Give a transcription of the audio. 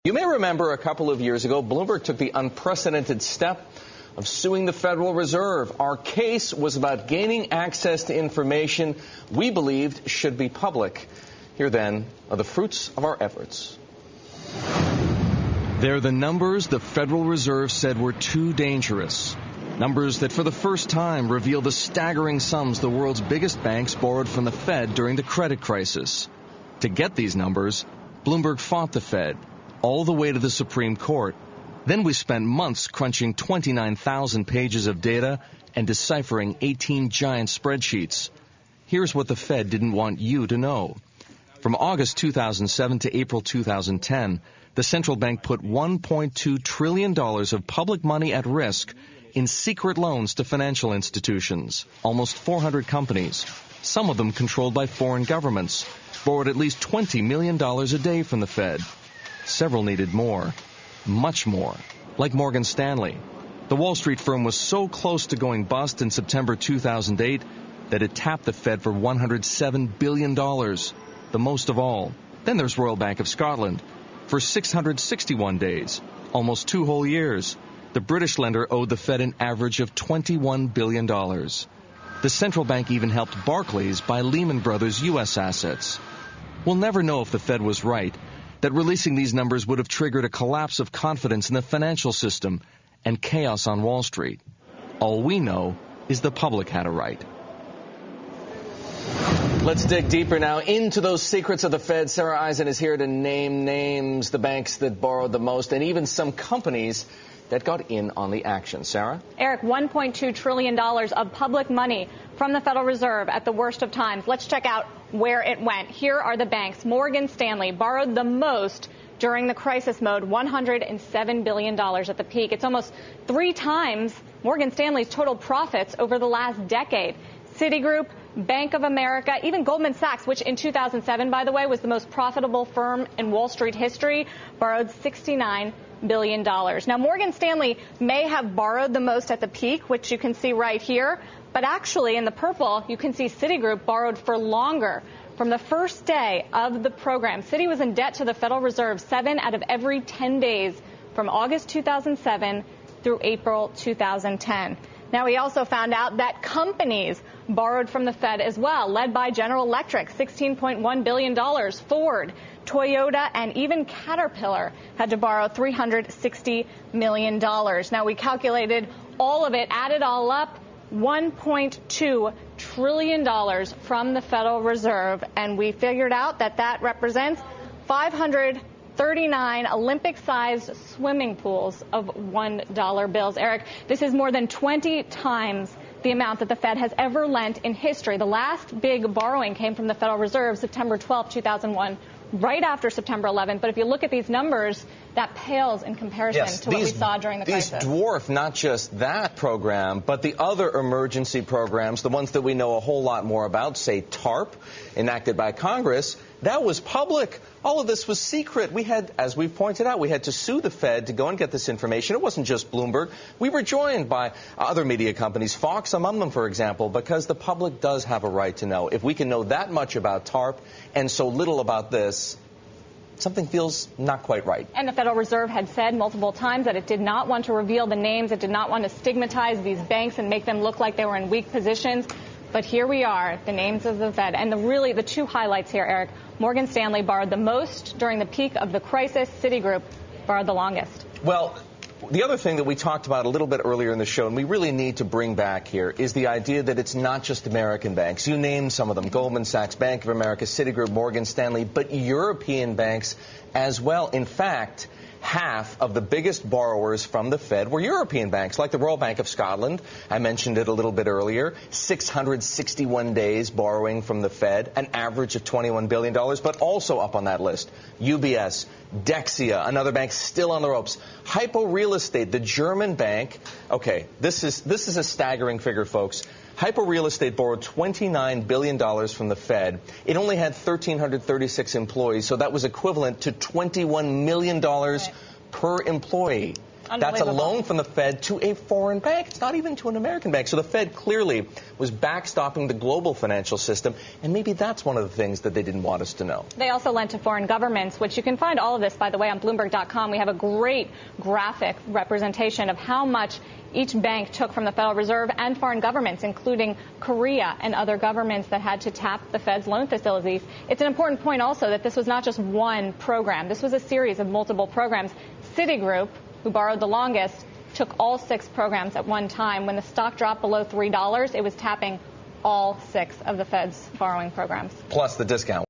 You may remember a couple of years ago, Bloomberg took the unprecedented step of suing the Federal Reserve. Our case was about gaining access to information we believed should be public. Here, then, are the fruits of our efforts. They're the numbers the Federal Reserve said were too dangerous. Numbers that for the first time reveal the staggering sums the world's biggest banks borrowed from the Fed during the credit crisis. To get these numbers, Bloomberg fought the Fed all the way to the Supreme Court. Then we spent months crunching 29,000 pages of data and deciphering 18 giant spreadsheets. Here's what the Fed didn't want you to know. From August 2007 to April 2010, the central bank put $1.2 trillion of public money at risk in secret loans to financial institutions. Almost 400 companies, some of them controlled by foreign governments, borrowed at least $20 million a day from the Fed. Several needed more, much more, like Morgan Stanley. The Wall Street firm was so close to going bust in September 2008 that it tapped the Fed for $107 billion, the most of all. Then there's Royal Bank of Scotland. For 661 days, almost 2 whole years, the British lender owed the Fed an average of $21 billion. The central bank even helped Barclays buy Lehman Brothers' U.S. assets. We'll never know if the Fed was right, that releasing these numbers would have triggered a collapse of confidence in the financial system and chaos on Wall Street. All we know is the public had a right. Let's dig deeper now into those secrets of the Fed. Sarah Eisen is here to name names, the banks that borrowed the most, and even some companies that got in on the action. Sarah? Eric, $1.2 trillion of public money from the Federal Reserve at the worst of times. Let's check out where it went. Here are the banks. Morgan Stanley borrowed the most during the crisis mode, $107 billion at the peak. It's almost 3 times Morgan Stanley's total profits over the last decade. Citigroup, Bank of America, even Goldman Sachs, which in 2007, by the way, was the most profitable firm in Wall Street history, borrowed $69 billion. Now, Morgan Stanley may have borrowed the most at the peak, which you can see right here. But actually, in the purple, you can see Citigroup borrowed for longer. From the first day of the program, Citi was in debt to the Federal Reserve 7 out of every 10 days from August 2007 through April 2010. Now, we also found out that companies borrowed from the Fed as well, led by General Electric, $16.1 billion. Ford, Toyota, and even Caterpillar had to borrow $360 million. Now, we calculated all of it, added all up, $1.2 trillion from the Federal Reserve, and we figured out that that represents 539 Olympic-sized swimming pools of $1 bills. Eric, this is more than 20 times the amount that the Fed has ever lent in history. The last big borrowing came from the Federal Reserve September 12, 2001, right after September 11th. But if you look at these numbers, that pales in comparison to what we saw during the crisis. These dwarf not just that program, but the other emergency programs, the ones that we know a whole lot more about, say TARP, enacted by Congress. That was public. All of this was secret. We had, as we've pointed out, we had to sue the Fed to go and get this information. It wasn't just Bloomberg. We were joined by other media companies, Fox among them, for example, because the public does have a right to know. If we can know that much about TARP and so little about this, something feels not quite right. And the Federal Reserve had said multiple times that it did not want to reveal the names. It did not want to stigmatize these banks and make them look like they were in weak positions. But here we are, the names of the Fed. And really, the 2 highlights here, Eric. Morgan Stanley borrowed the most during the peak of the crisis. Citigroup borrowed the longest. Well, the other thing that we talked about a little bit earlier in the show, and we really need to bring back here, is the idea that it's not just American banks. You named some of them, Goldman Sachs, Bank of America, Citigroup, Morgan Stanley, but European banks as well. In fact, half of the biggest borrowers from the Fed were European banks, like the Royal Bank of Scotland. I mentioned it a little bit earlier. 661 days borrowing from the Fed, an average of $21 billion, but also up on that list, UBS, Dexia, another bank still on the ropes. Hypo Real Estate, the German bank. Okay, this is a staggering figure, folks. Hypo Real Estate borrowed $29 billion from the Fed. It only had 1,336 employees, so that was equivalent to $21 million per employee. That's a loan from the Fed to a foreign bank. It's not even to an American bank. So the Fed clearly was backstopping the global financial system, and maybe that's one of the things that they didn't want us to know. They also lent to foreign governments, which you can find all of this, by the way, on Bloomberg.com. We have a great graphic representation of how much each bank took from the Federal Reserve and foreign governments, including Korea and other governments that had to tap the Fed's loan facilities. It's an important point also that this was not just one program. This was a series of multiple programs. Citigroup, who borrowed the longest, took all 6 programs at one time. When the stock dropped below $3, it was tapping all 6 of the Fed's borrowing programs. Plus the discount.